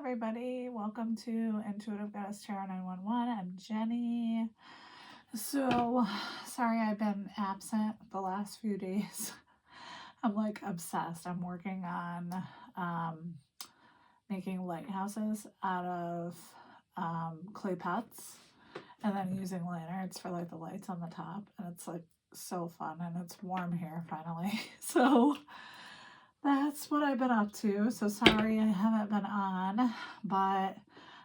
everybody. Welcome to Intuitive Goddess Tarot 911. I'm Jenny. So, sorry I've been absent the last few days. I'm like obsessed. I'm working on making lighthouses out of clay pots and then using lanterns for like the lights on the top. And it's like so fun, and it's warm here finally. So, that's what I've been up to. So sorry I haven't been on, but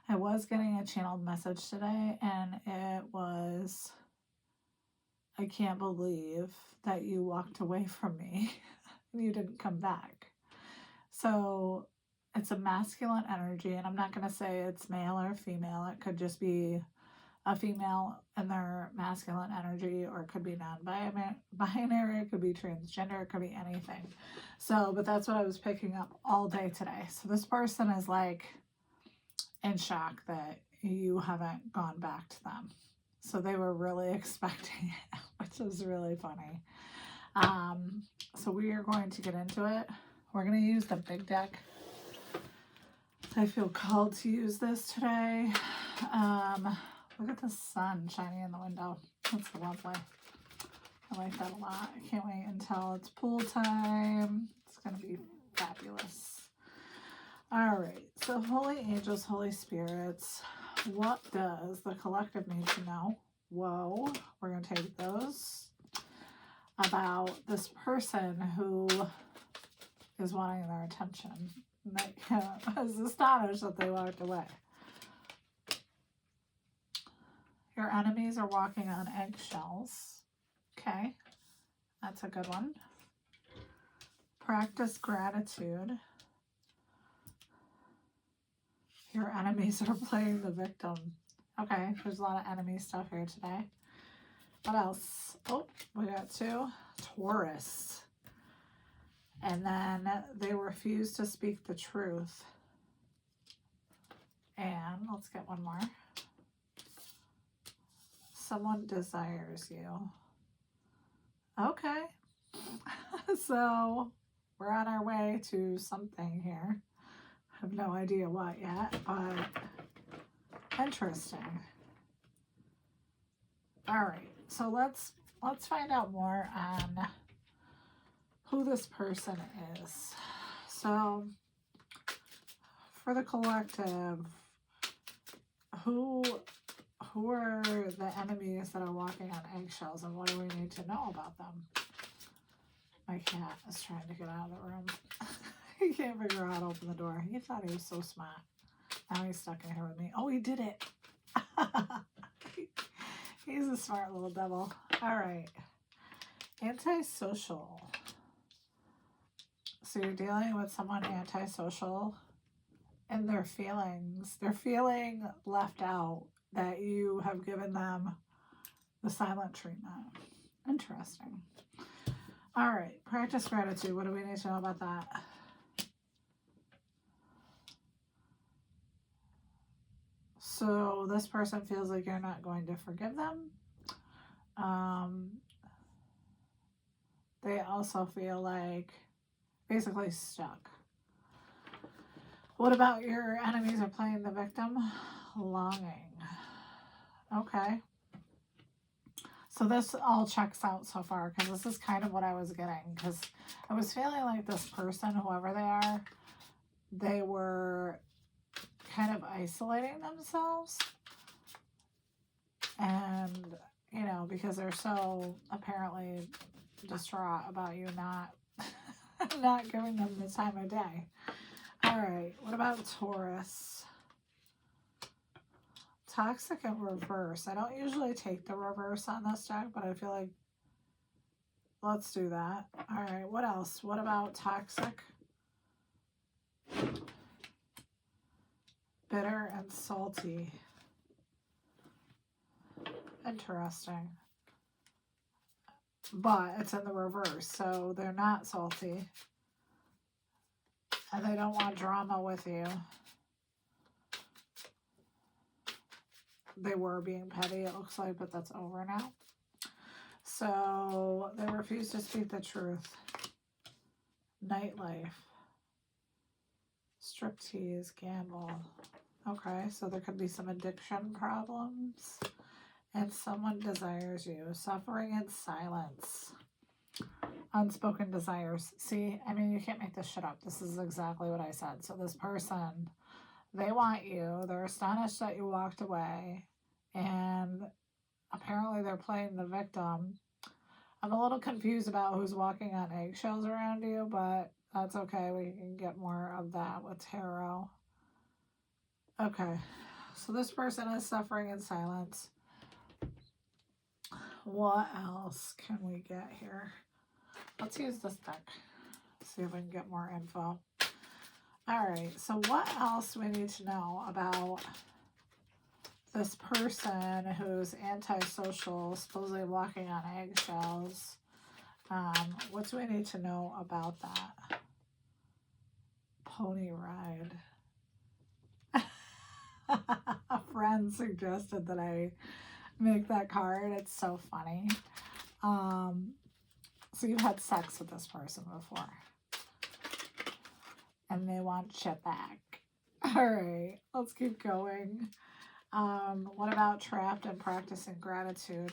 I was getting a channeled message today, and it was, I can't believe that you walked away from me and you didn't come back. So it's a masculine energy, and I'm not going to say it's male or female. It could just be a female in their masculine energy, or it could be non-binary, it could be transgender, it could be anything. So, but that's what I was picking up all day today. So this person is like in shock that you haven't gone back to them. So they were really expecting it, which is really funny. So we are going to get into it. We're going to use the big deck. I feel called to use this today. Look at the sun shining in the window. That's lovely. I like that a lot. I can't wait until it's pool time. It's going to be fabulous. All right. So holy angels, holy spirits, what does the collective need to know? Whoa. We're going to take those about this person who is wanting their attention. I was astonished that they walked away. Your enemies are walking on eggshells. Okay, that's a good one. Practice gratitude. Your enemies are playing the victim. Okay, there's a lot of enemy stuff here today. What else? Oh, we got two. Taurus. And then they refuse to speak the truth. And let's get one more. Someone desires you. Okay. So we're on our way to something here. I have no idea what yet, but interesting. All right. So let's find out more on who this person is. So for the collective, who are the enemies that are walking on eggshells, and what do we need to know about them? My cat is trying to get out of the room. He can't figure out how to open the door. He thought he was so smart. Now he's stuck in here with me. Oh, he did it. He's a smart little devil. All right. Antisocial. So you're dealing with someone antisocial, and their feelings. They're feeling left out, that you have given them the silent treatment. Interesting. All right. Practice gratitude. What do we need to know about that? So this person feels like you're not going to forgive them. They also feel like basically stuck. What about your enemies are playing the victim? Longing. Okay. So this all checks out so far, because this is kind of what I was getting, because I was feeling like this person, whoever they are, they were kind of isolating themselves. And, you know, because they're so apparently distraught about you not giving them the time of day. All right, what about Taurus? Toxic and reverse. I don't usually take the reverse on this deck, but I feel like let's do that. All right, what else? What about toxic? Bitter and salty. Interesting. But it's in the reverse, so they're not salty. And they don't want drama with you. They were being petty, it looks like, but that's over now. So they refuse to speak the truth. Nightlife. striptease, gamble. Okay, so there could be some addiction problems. And someone desires you. Suffering in silence. Unspoken desires. See, I mean, you can't make this shit up. This is exactly what I said. So this person, they want you. They're astonished that you walked away. And apparently they're playing the victim. I'm a little confused about who's walking on eggshells around you, but that's okay. We can get more of that with tarot. Okay. So this person is suffering in silence. What else can we get here? Let's use this deck. See if we can get more info. All right. So what else do we need to know about this person who's antisocial, supposedly walking on eggshells? What do we need to know about that? Pony ride. A friend suggested that I make that card. It's so funny. So you've had sex with this person before. And they want shit back. All right, let's keep going. What about trapped and practicing gratitude?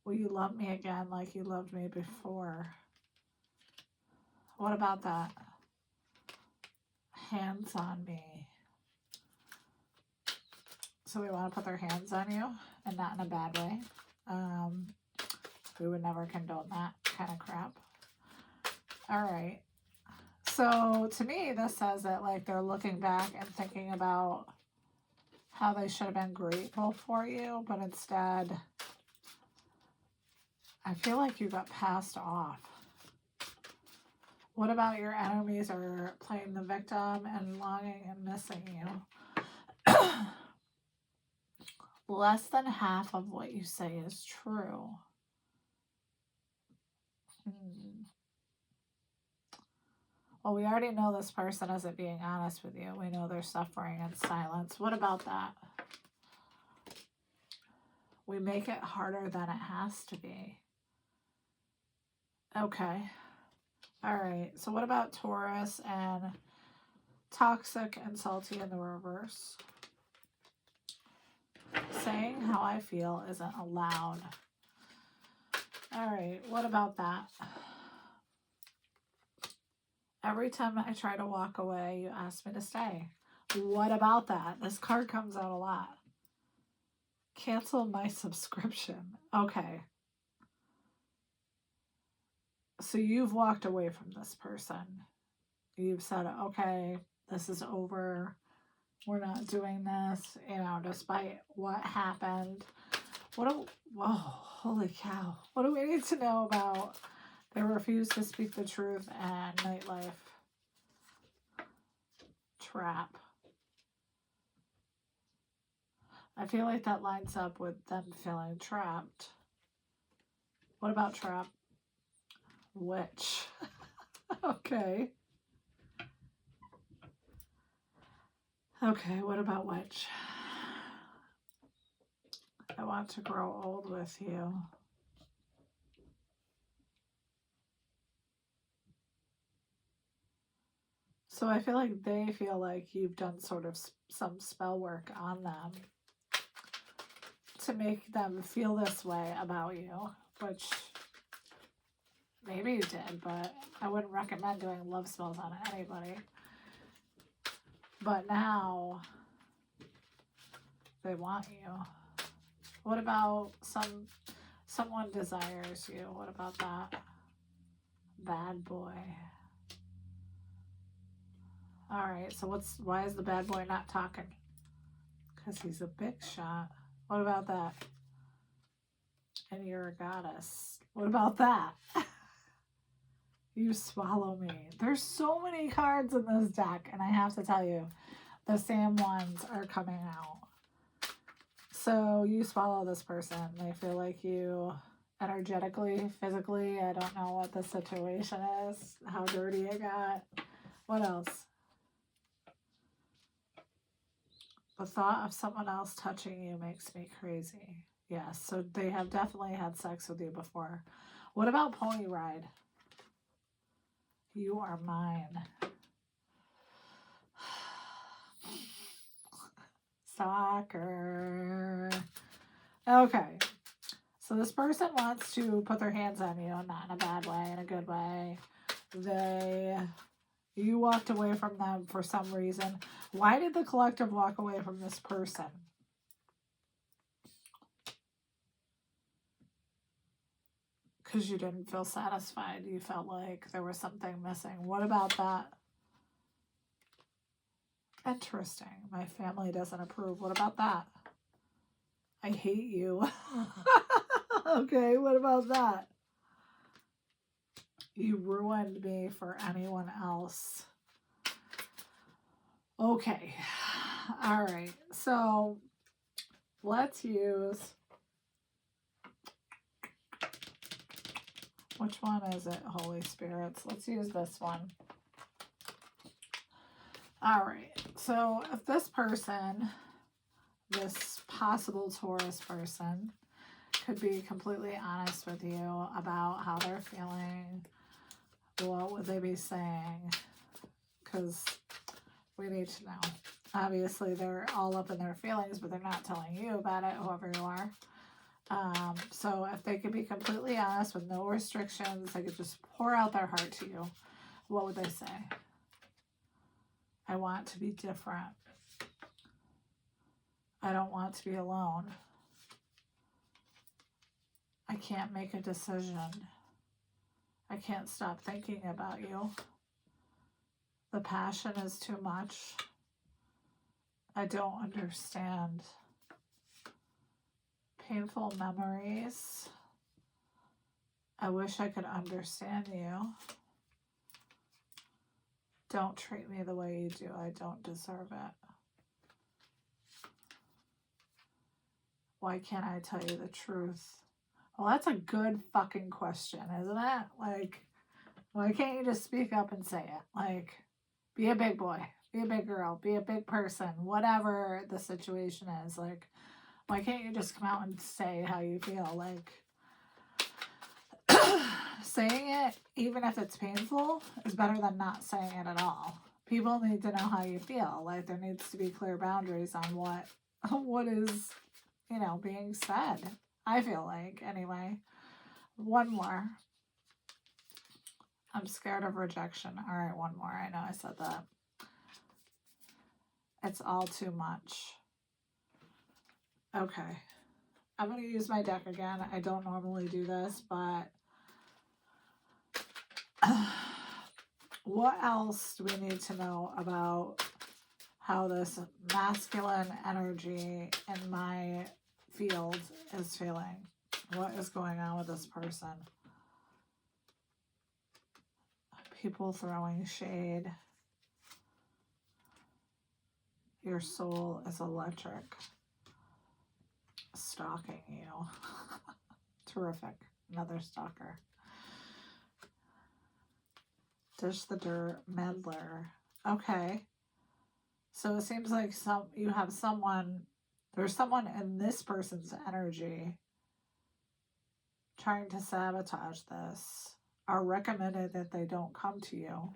Will you love me again like you loved me before? What about that? Hands on me. So we want to put their hands on you, and not in a bad way. We would never condone that kind of crap. All right. So to me, this says that like they're looking back and thinking about how they should have been grateful for you, but instead, I feel like you got passed off. What about your enemies are playing the victim and longing and missing you? Less than half of what you say is true. Well, we already know this person isn't being honest with you. We know they're suffering in silence. What about that? We make it harder than it has to be. Okay. All right. So what about Taurus and toxic and salty in the reverse? Saying how I feel isn't allowed. All right. What about that? Every time I try to walk away, you ask me to stay. What about that? This card comes out a lot. Cancel my subscription. Okay. So you've walked away from this person. You've said, okay, this is over. We're not doing this, despite what happened. Whoa, holy cow. What do we need to know about they refuse to speak the truth and nightlife? Trap. I feel like that lines up with them feeling trapped. What about trap? Witch. Okay. Okay, what about witch? I want to grow old with you. So I feel like they feel like you've done sort of some spell work on them to make them feel this way about you, which maybe you did, but I wouldn't recommend doing love spells on anybody. But now they want you. What about someone desires you? What about that? Bad boy. All right, so why is the bad boy not talking? Because he's a big shot. What about that? And you're a goddess. What about that? You swallow me. There's so many cards in this deck, and I have to tell you, the same ones are coming out. So you swallow this person. They feel like you energetically, physically. I don't know what the situation is, how dirty it got. What else? The thought of someone else touching you makes me crazy. Yes, so they have definitely had sex with you before. What about pony ride? You are mine. stalker. Okay. So this person wants to put their hands on you, not in a bad way, in a good way. You walked away from them for some reason. Why did the collective walk away from this person? Because you didn't feel satisfied. You felt like there was something missing. What about that? Interesting. My family doesn't approve. What about that? I hate you. Okay, what about that? You ruined me for anyone else. Okay. All right. So let's use, which one is it, Holy Spirits? Let's use this one. All right. So if this person, this possible Taurus person, could be completely honest with you about how they're feeling, what would they be saying? Because we need to know. Obviously, they're all up in their feelings, but they're not telling you about it, whoever you are. So if they could be completely honest with no restrictions, they could just pour out their heart to you, what would they say? I want to be different. I don't want to be alone. I can't make a decision. I can't stop thinking about you. The passion is too much. I don't understand. Painful memories. I wish I could understand you. Don't treat me the way you do. I don't deserve it. Why can't I tell you the truth? Well, that's a good fucking question, isn't it? Like, why can't you just speak up and say it? Like, be a big boy, be a big girl, be a big person, whatever the situation is. Like, why can't you just come out and say how you feel? Like, saying it, even if it's painful, is better than not saying it at all. People need to know how you feel. Like, there needs to be clear boundaries on what is, being said. I feel like, anyway. One more. I'm scared of rejection. All right, one more. I know I said that. It's all too much. Okay. I'm going to use my deck again. I don't normally do this, but what else do we need to know about how this masculine energy in my field is feeling? What is going on with this person? People throwing shade. Your soul is electric. Stalking you. Terrific. Another stalker. Dish the dirt. Meddler. Okay. So it seems like there's someone in this person's energy trying to sabotage this, or recommended that they don't come to you.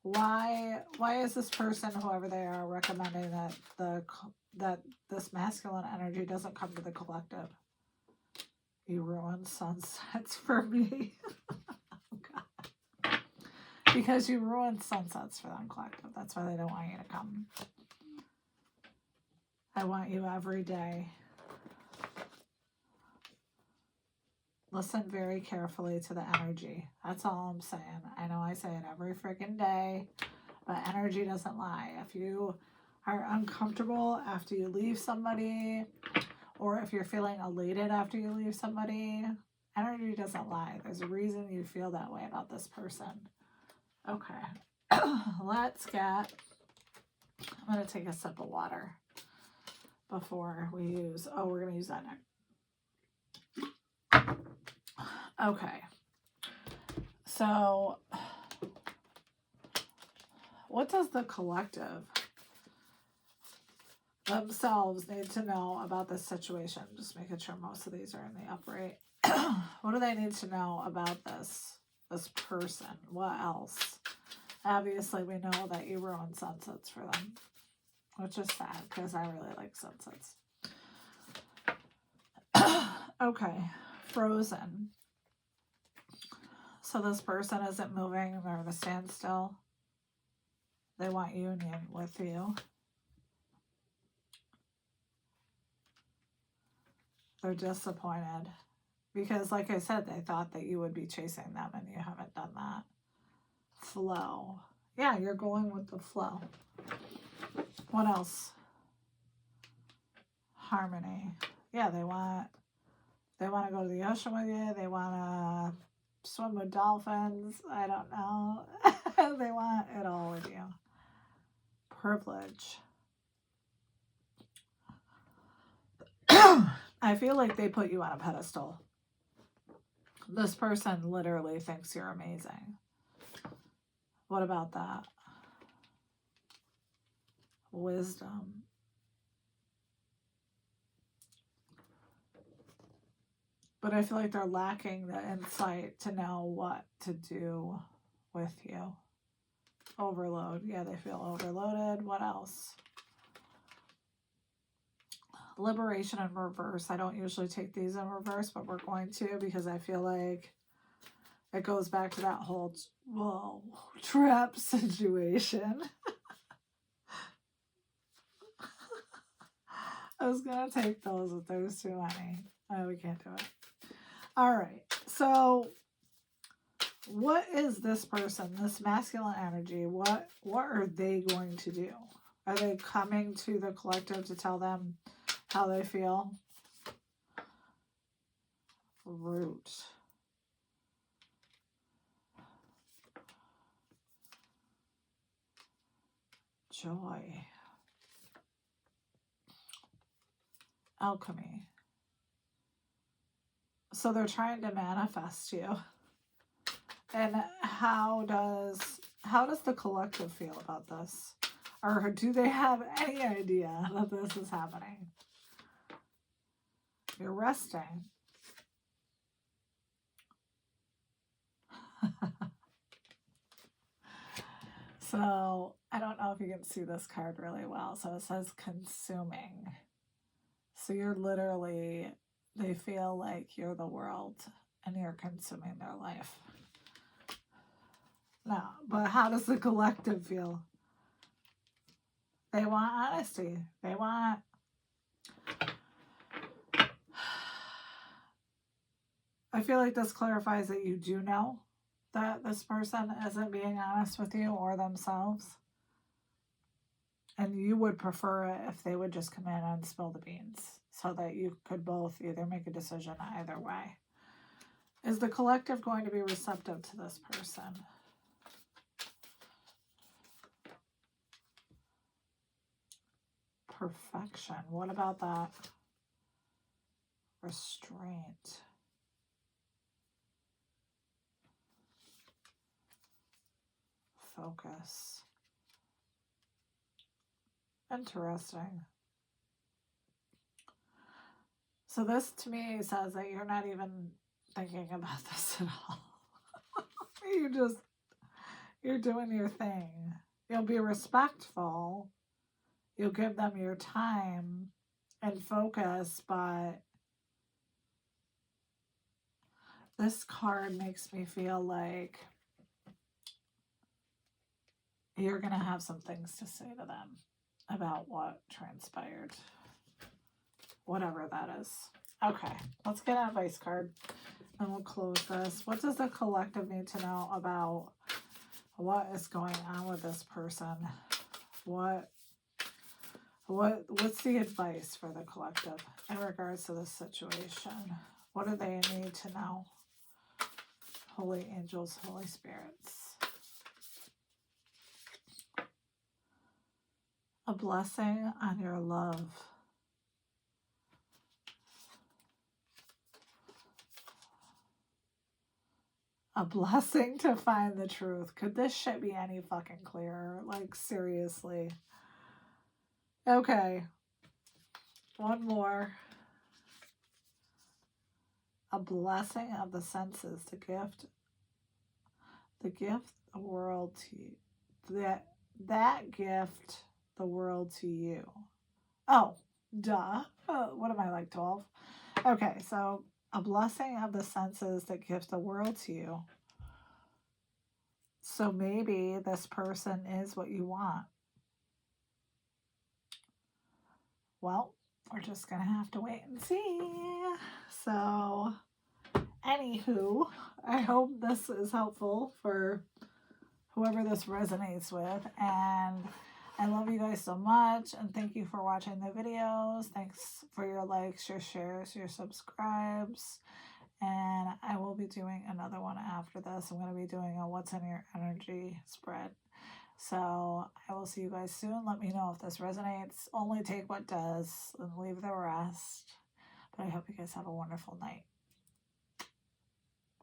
Why is this person, whoever they are, recommending that this masculine energy doesn't come to the collective? You ruined sunsets for me. Oh, God. Because you ruined sunsets for them, collective. That's why they don't want you to come. I want you every day. Listen very carefully to the energy. That's all I'm saying. I know I say it every freaking day, but energy doesn't lie. If you are uncomfortable after you leave somebody, or if you're feeling elated after you leave somebody, energy doesn't lie. There's a reason you feel that way about this person. Okay. Let's get, I'm going to take a sip of water before we use, we're going to use that next. Okay, so what does the collective themselves need to know about this situation? Just making sure most of these are in the upright. What do they need to know about this person? What else? Obviously, we know that you ruined sunsets for them. which is sad because I really like sunsets. Okay, Frozen. So this person isn't moving, they're at a standstill. They want union with you. They're disappointed because, like I said, they thought that you would be chasing them and you haven't done that. Flow. Yeah, you're going with the flow. What else? Harmony. Yeah, they want to go to the ocean with you. They want to swim with dolphins. I don't know. They want it all with you. Privilege. I feel like they put you on a pedestal. This person literally thinks you're amazing. What about that? Wisdom. But I feel like they're lacking the insight to know what to do with you. Overload. Yeah, they feel overloaded. What else? Liberation in reverse. I don't usually take these in reverse, but we're going to because I feel like it goes back to that whole trap situation. I was going to take those, but there's too many. Oh, we can't do it. All right. So what is this person, this masculine energy? What are they going to do? Are they coming to the collective to tell them how they feel? Root. Joy. Alchemy. So they're trying to manifest you. And how does the collective feel about this? Or do they have any idea that this is happening? You're resting. So I don't know if you can see this card really well. So it says consuming. So you're literally, they feel like you're the world and you're consuming their life. No, but how does the collective feel? They want honesty. They want... I feel like this clarifies that you do know that this person isn't being honest with you or themselves. And you would prefer it if they would just come in and spill the beans so that you could both either make a decision either way. Is the collective going to be receptive to this person? Perfection. What about that? Restraint. Focus. Interesting. So this to me says that you're not even thinking about this at all. You're doing your thing. You'll be respectful. You'll give them your time and focus, but this card makes me feel like you're going to have some things to say to them about what transpired. Whatever that is. Okay, let's get an advice card and we'll close this. What does the collective need to know about what is going on with this person? What's the advice for the collective in regards to this situation? What do they need to know? Holy angels, Holy spirits. A blessing on your love. A blessing to find the truth. Could this shit be any fucking clearer? Like, seriously. Okay. One more. A blessing of the senses. The gift the world to you. That gift the world to you. Oh, duh. What am I, like 12? Okay, so a blessing of the senses that gift the world to you. So maybe this person is what you want. Well, we're just going to have to wait and see. So, anywho, I hope this is helpful for whoever this resonates with. And I love you guys so much. And thank you for watching the videos. Thanks for your likes, your shares, your subscribes. And I will be doing another one after this. I'm going to be doing a what's in your energy spread. So I will see you guys soon. Let me know if this resonates. Only take what does and leave the rest. But I hope you guys have a wonderful night.